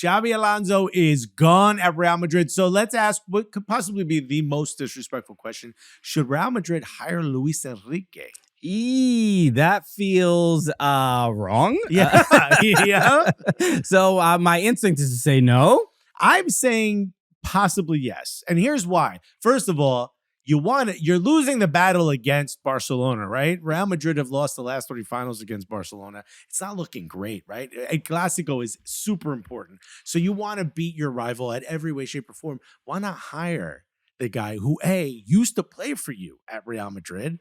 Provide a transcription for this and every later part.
Xabi Alonso is gone at Real Madrid. So let's ask what could possibly be the most disrespectful question. Should Real Madrid hire Luis Enrique? That feels wrong. Yeah. Yeah. So my instinct is to say no. I'm saying possibly yes. And here's why. First of all, you're losing the battle against Barcelona, right? Real Madrid have lost the last 3 finals against Barcelona. It's not looking great, right? A Clásico is super important. So you want to beat your rival at every way, shape, or form. Why not hire the guy who, A, used to play for you at Real Madrid,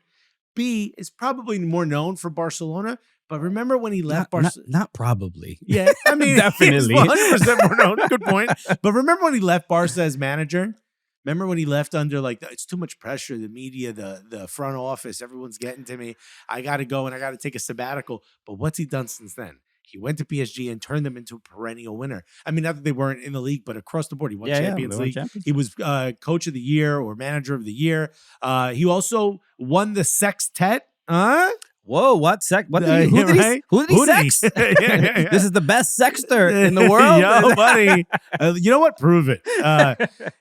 B, is probably more known for Barcelona, but remember when he left Barcelona? Not probably. Yeah, I mean, definitely. 100% more known. Good point. But remember when he left Barca as manager? Remember when he left under it's too much pressure, the media, the front office, everyone's getting to me. I got to go and I got to take a sabbatical. But what's he done since then? He went to PSG and turned them into a perennial winner. I mean, not that they weren't in the league, but across the board, he won Champions League. He was coach of the year or manager of the year. He also won the sextet. Whoa, what who did he sex? Yeah. This is the best sexter in the world. Yo, buddy. You know what? Prove it.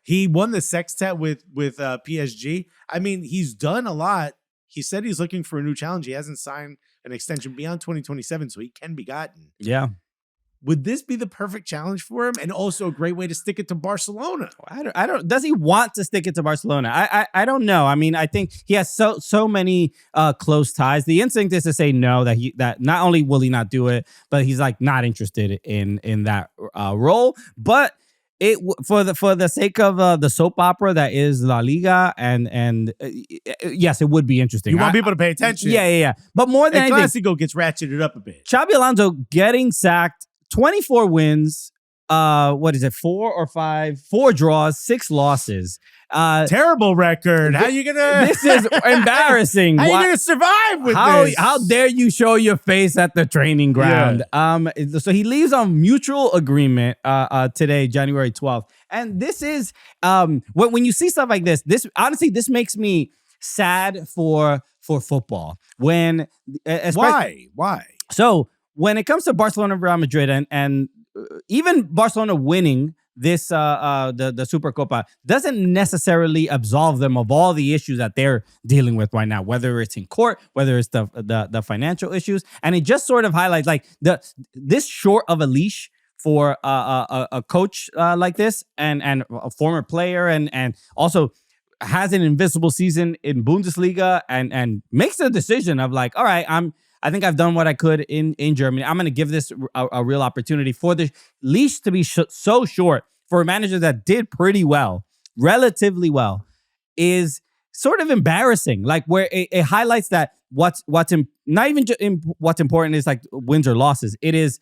He won the sextet with PSG. I mean, he's done a lot. He said he's looking for a new challenge. He hasn't signed an extension beyond 2027, so he can be gotten. Yeah. Would this be the perfect challenge for him, and also a great way to stick it to Barcelona? I don't. Does he want to stick it to Barcelona? I don't know. I mean, I think he has so many close ties. The instinct is to say no. That not only will he not do it, but he's not interested in that role. But for the sake of the soap opera that is La Liga, and yes, it would be interesting. You want people to pay attention. Yeah. But more than anything, Clásico gets ratcheted up a bit. Xabi Alonso getting sacked. 24 wins, 4 or 5, 4 draws, 6 losses. Terrible record. How you gonna? This is embarrassing. How you gonna survive with this? How dare you show your face at the training ground? Yeah. So he leaves on mutual agreement today, January 12th. And this is when you see stuff like this. This honestly, this makes me sad for football. Why? So. When it comes to Barcelona, Real Madrid, and even Barcelona winning this the Supercopa doesn't necessarily absolve them of all the issues that they're dealing with right now, whether it's in court, whether it's the financial issues, and it just sort of highlights this short of a leash for a coach like this and a former player and also has an invisible season in Bundesliga and makes a decision of all right, I think I've done what I could in Germany. I'm going to give this a real opportunity for the leash to be so short for a manager that did pretty well, relatively well, is sort of embarrassing. Where it highlights that what's not even what's important is wins or losses. It is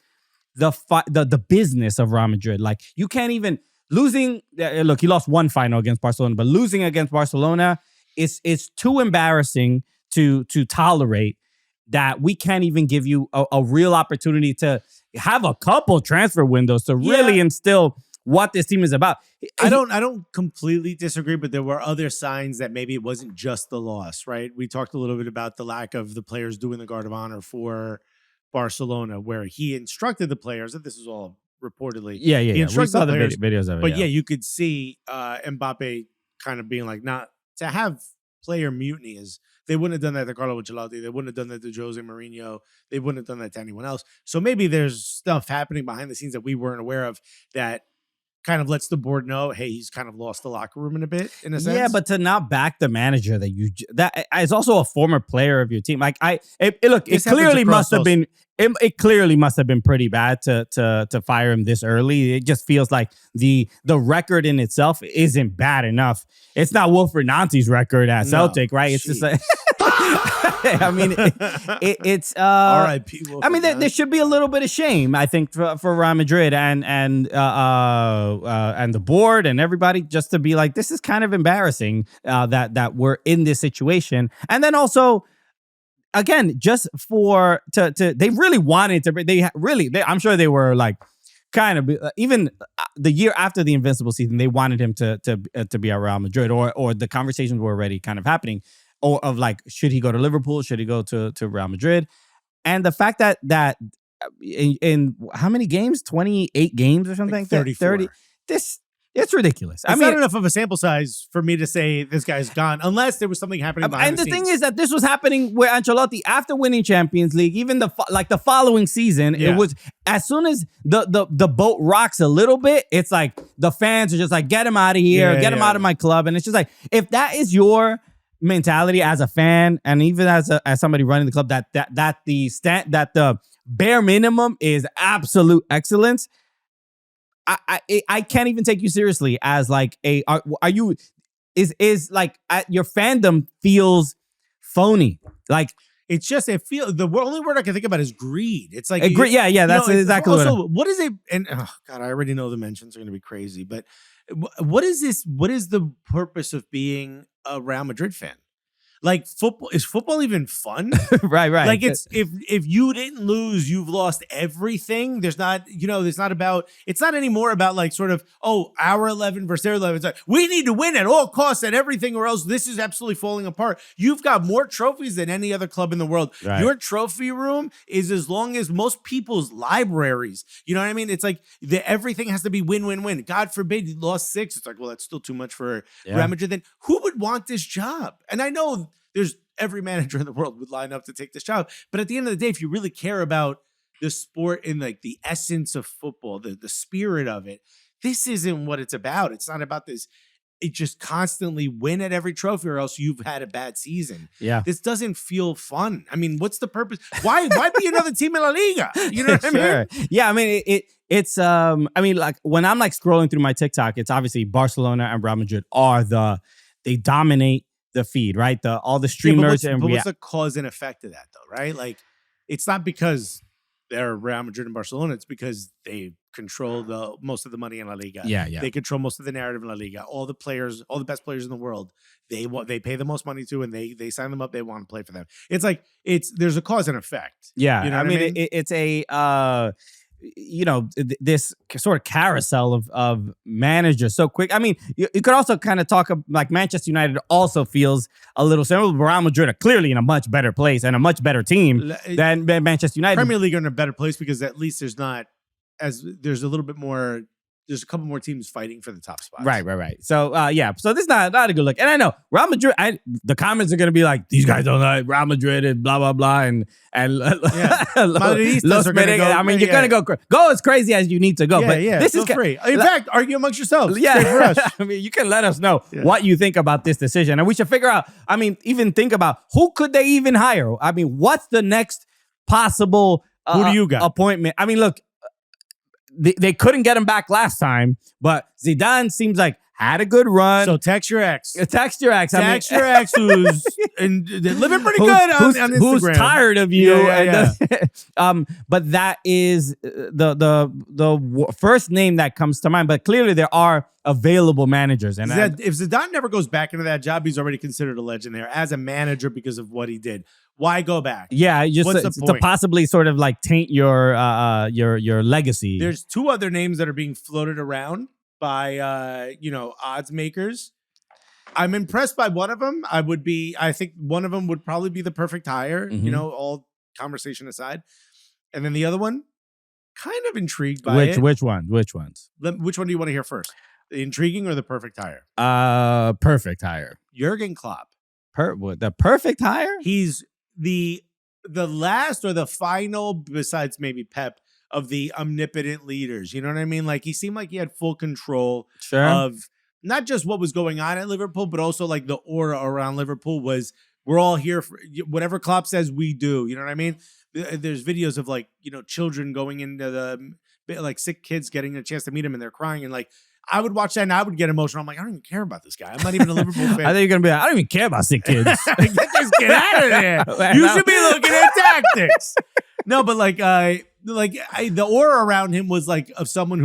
the business of Real Madrid. You can't even losing. Look, he lost 1 final against Barcelona, but losing against Barcelona is too embarrassing to tolerate. That we can't even give you a real opportunity to have a couple transfer windows to really instill what this team is about. I don't completely disagree, but there were other signs that maybe it wasn't just the loss, right? We talked a little bit about the lack of the players doing the guard of honor for Barcelona, where he instructed the players, and this is all reportedly. Yeah. We saw the players, videos of it. But you could see Mbappe kind of being not to have player mutiny is. They wouldn't have done that to Carlo Ancelotti. They wouldn't have done that to Jose Mourinho. They wouldn't have done that to anyone else. So maybe there's stuff happening behind the scenes that we weren't aware of that kind of lets the board know, hey, he's kind of lost the locker room in a bit, in a sense. Yeah, but to not back the manager that is also a former player of your team. It clearly must have been. It clearly must have been pretty bad to fire him this early. It just feels like the record in itself isn't bad enough. It's not Wilfried Nante's record at Celtic, right? It's just I mean, it's R.I.P. I mean, there should be a little bit of shame, I think, for Real Madrid and the board and everybody, just to be like, this is kind of embarrassing that we're in this situation, and then also. Again, just they really wanted to. I'm sure they were kind of even the year after the Invincible season, they wanted him to be at Real Madrid, or the conversations were already kind of happening, or of should he go to Liverpool, should he go to Real Madrid, and the fact that in how many games? 28 games or something? Like 34. 30. It's ridiculous. It's not enough of a sample size for me to say this guy's gone, unless there was something happening behind and the scenes. thing is that this was happening with Ancelotti after winning Champions League. Even the following season, it was as soon as the boat rocks a little bit, it's like the fans are just like, get him out of here, get him out of my club, and it's just like, if that is your mentality as a fan and even as somebody running the club, that the bare minimum is absolute excellence. I can't even take you seriously as like are you like your fandom feels phony. Like it's just the only word I can think about is greed. It's like yeah, that's exactly also, what is it? And oh God, I already know the mentions are going to be crazy. But what is this? What is the purpose of being a Real Madrid fan? Like football, is football even fun? Right. Like it's if you didn't lose, you've lost everything. It's not anymore about like sort of, our 11 versus their 11. It's like, we need to win at all costs at everything or else this is absolutely falling apart. You've got more trophies than any other club in the world. Right. Your trophy room is as long as most people's libraries. You know what I mean? It's like everything has to be win. God forbid you lost 6. It's like, well, that's still too much for Real Madrid. Then who would want this job? And I know there's every manager in the world would line up to take this job. But at the end of the day, if you really care about the sport and like the essence of football, the spirit of it, this isn't what it's about. It's not about this. It just constantly win at every trophy or else you've had a bad season. Yeah. This doesn't feel fun. I mean, what's the purpose? Why be another team in La Liga? You know what I mean? Yeah, I mean, it's I mean, like when I'm like scrolling through my TikTok, it's obviously Barcelona and Real Madrid they dominate the feed, right? All the streamers. But what's the cause and effect of that, though, right? Like, it's not because they're Real Madrid and Barcelona. It's because they control most of the money in La Liga. Yeah. They control most of the narrative in La Liga. All the best players in the world, they pay the most money to, and they sign them up. They want to play for them. It's like there's a cause and effect. Yeah, you know I mean? It's a this sort of carousel of managers so quick. I mean, you could also kind of talk like Manchester United also feels a little similar. Real Madrid are clearly in a much better place and a much better team than Manchester United. Premier League are in a better place because at least there's a little bit more. There's a couple more teams fighting for the top spots. Right. So, so this is not a good look. And I know Real Madrid, the comments are going to be like, these guys don't like Real Madrid and blah, blah, blah. And Madridistas are going to go. I mean, you're going to go as crazy as you need to go. Yeah, but this is free. In fact, argue amongst yourselves. Yeah. For us. I mean, you can let us know what you think about this decision. And we should figure out, I mean, even think about who could they even hire? I mean, what's the next possible who do you got? Appointment? I mean, look, they couldn't get him back last time, but Zidane seems like had a good run. So text your ex. Text your ex. Your ex who's living pretty good on Instagram. Who's tired of you. Yeah. But that is the first name that comes to mind. But clearly there are available managers. And if Zidane never goes back into that job, he's already considered a legend there as a manager because of what he did. Why go back? Yeah, just to possibly sort of like taint your legacy. There's 2 other names that are being floated around by odds makers. I'm impressed by one of them. I think one of them would probably be the perfect hire, all conversation aside. And then the other one, kind of intrigued by it. Which ones? Which one do you want to hear first? The intriguing or the perfect hire? Perfect hire. Jurgen Klopp. The perfect hire? He's the last or the final, besides maybe Pep, of the omnipotent leaders. You know what I mean? Like, he seemed like he had full control of not just what was going on at Liverpool, but also like the aura around Liverpool was, we're all here for whatever Klopp says we do. You know what I mean? There's videos of like, children going into like sick kids getting a chance to meet him and they're crying. And like, I would watch that and I would get emotional. I'm like, I don't even care about this guy. I'm not even a Liverpool fan. I think you're going to be like, I don't even care about sick kids. Get this kid out of there. You should be looking at tactics. No, but the aura around him was like of someone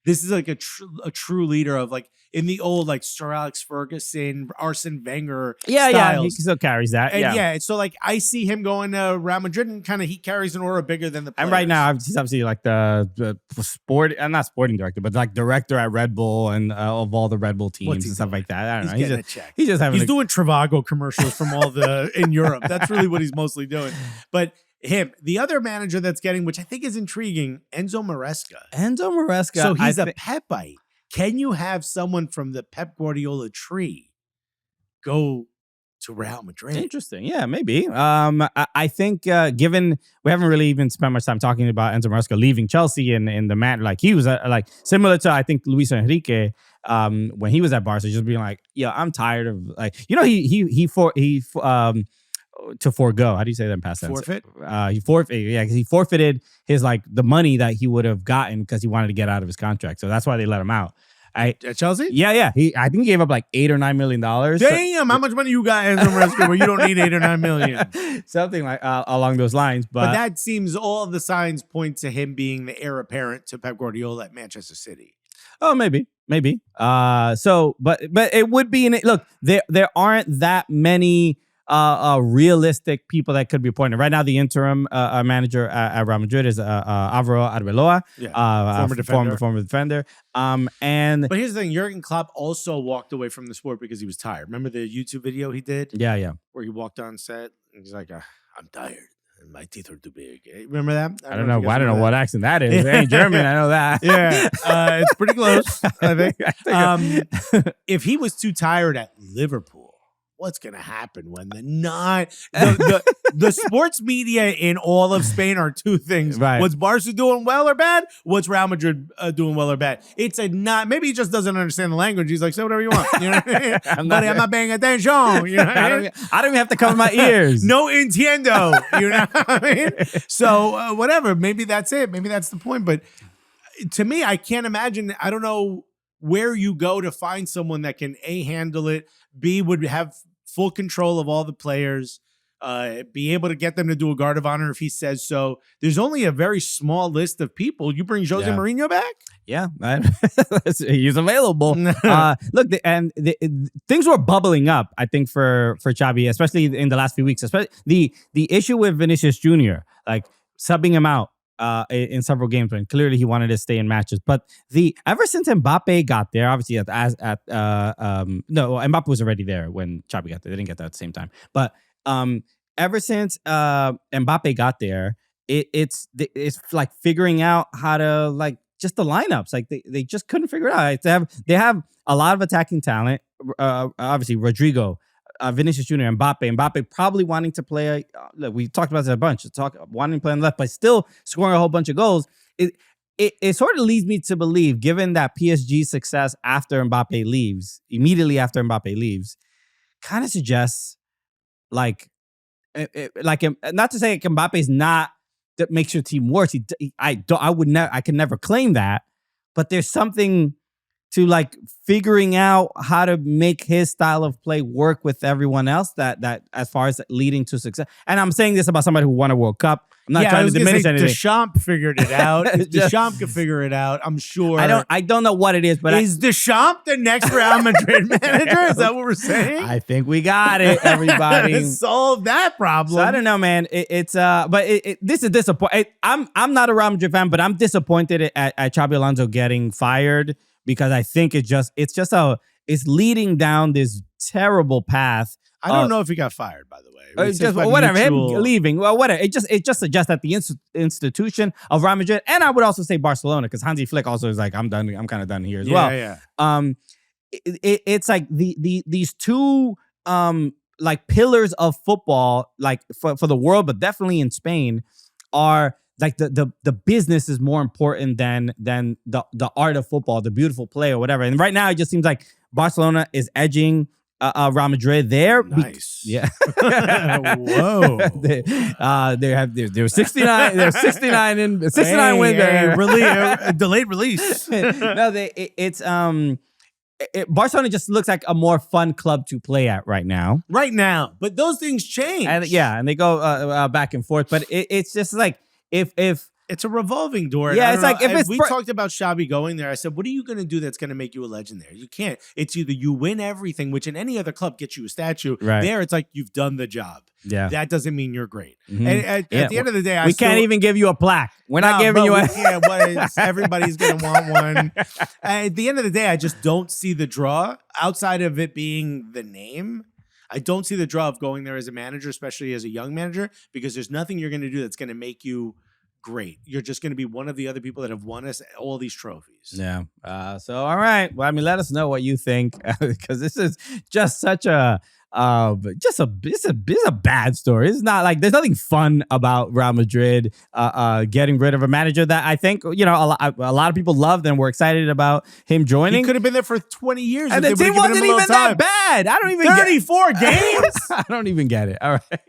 this is like a true leader of like in the old like Sir Alex Ferguson, Arsene Wenger styles. He still carries that. And so like I see him going to Real Madrid and kind of he carries an aura bigger than the players. And right now he's obviously like the sport, and not sporting director, but like director at Red Bull and of all the Red Bull teams and stuff like that. I don't know. Getting a check. He's just having doing Trivago commercials from all in Europe. That's really what he's mostly doing. But him. The other manager that's getting, which I think is intriguing, Enzo Maresca. Enzo Maresca. So he's a Pepite. Can you have someone from the Pep Guardiola tree go to Real Madrid? Interesting. Yeah, maybe. I think given we haven't really even spent much time talking about Enzo Maresca leaving Chelsea and the man, like he was like similar to I think Luis Enrique when he was at Barca, just being like, yeah, I'm tired of like to forego. How do you say that in past tense? Forfeit? He forfeited. Yeah, because he forfeited his like the money that he would have gotten because he wanted to get out of his contract. So that's why they let him out. At Chelsea? Yeah. I think he gave up like $8 or $9 million. Damn, how much money you got, Enzo Maresca, where you don't need $8 or $9 million? Something like along those lines. But that seems all of the signs point to him being the heir apparent to Pep Guardiola at Manchester City. Oh, maybe. But it would be look. There aren't that many realistic people that could be appointed right now. The interim manager at Real Madrid is Álvaro Arbeloa, former defender. But here's the thing: Jurgen Klopp also walked away from the sport because he was tired. Remember the YouTube video he did? Yeah. Where he walked on set and he's like, "I'm tired. And my teeth are too big." Remember that? I don't know what accent that is. It ain't German. I know that. Yeah, it's pretty close. I think. If he was too tired at Liverpool, what's going to happen when the sports media in all of Spain are two things. Right. What's Barca doing well or bad? What's Real Madrid doing well or bad? It's maybe he just doesn't understand the language. He's like, say whatever you want. You know what I mean? I'm not paying attention. You know what I mean? I don't even have to cover my ears. No entiendo. You know what I mean? So whatever. Maybe that's it. Maybe that's the point. But to me, I can't imagine. I don't know where you go to find someone that can A, handle it, B, would have full control of all the players, be able to get them to do a guard of honor if he says so. There's only a very small list of people. You bring Jose Mourinho back? Yeah, he's available. Look, things were bubbling up, I think, for Xabi, especially in the last few weeks. Especially the issue with Vinicius Jr., like subbing him out in several games when clearly he wanted to stay in matches. But ever since Mbappe got there, obviously Mbappe was already there when Xabi got there. They didn't get there at the same time. But ever since Mbappe got there, it's like figuring out how to like just the lineups. Like they just couldn't figure it out. They have a lot of attacking talent. Obviously Rodrigo, Vinicius Jr., Mbappe probably wanting to play. Look, we talked about this a bunch. Wanting to play on the left, but still scoring a whole bunch of goals. It sort of leads me to believe, given that PSG's success immediately after Mbappe leaves, kind of suggests like not to say like Mbappe's not that makes your team worse. I can never claim that, but there's something to like figuring out how to make his style of play work with everyone else that as far as leading to success. And I'm saying this about somebody who won a World Cup. I'm not trying to diminish anything. Deschamps figured it out. If Deschamps could figure it out, I'm sure. I don't know what it is, but is Deschamps the next Real Madrid manager? Is that what we're saying? I think we got it, everybody. Solve that problem. So I don't know, man. This is disappointing. I'm not a Real Madrid fan, but I'm disappointed at Xabi Alonso getting fired, because I think it's leading down this terrible path. I don't know if he got fired, by the way. Whatever, him leaving. Well, whatever. It just suggests that the institution of Real Madrid, and I would also say Barcelona, because Hansi Flick also is like, I'm done. I'm kind of done here as well. Yeah. It's like these two like pillars of football, like for the world, but definitely in Spain, are like the business is more important than the art of football, the beautiful play or whatever. And right now, it just seems like Barcelona is edging Real Madrid there. Nice. Yeah. Whoa. They're 69. They're 69 in 69 wins. Delayed release. No, Barcelona just looks like a more fun club to play at right now. Right now, but those things change. And they go back and forth. But it's just like if it's a revolving door. Yeah, it's like if we talked about Xabi going there, I said, what are you going to do that's going to make you a legend there? You can't. It's either you win everything, which in any other club gets you a statue. Right. There, it's like you've done the job. Yeah. That doesn't mean you're great. Mm-hmm. And at the end of the day, we can't even give you a plaque. We're not giving you a... everybody's going to want one. At the end of the day, I just don't see the draw outside of it being the name. I don't see the draw of going there as a manager, especially as a young manager, because there's nothing you're going to do that's going to make you great. You're just going to be one of the other people that have won us all these trophies. Yeah. So, all right. Well, I mean, let us know what you think, because this is just such a it's a bad story. It's not like there's nothing fun about Real Madrid getting rid of a manager that I think, you know, a lot of people loved and were excited about him joining. He could have been there for 20 years. And the team wasn't even that bad. I don't even 34 games. I don't even get it. All right.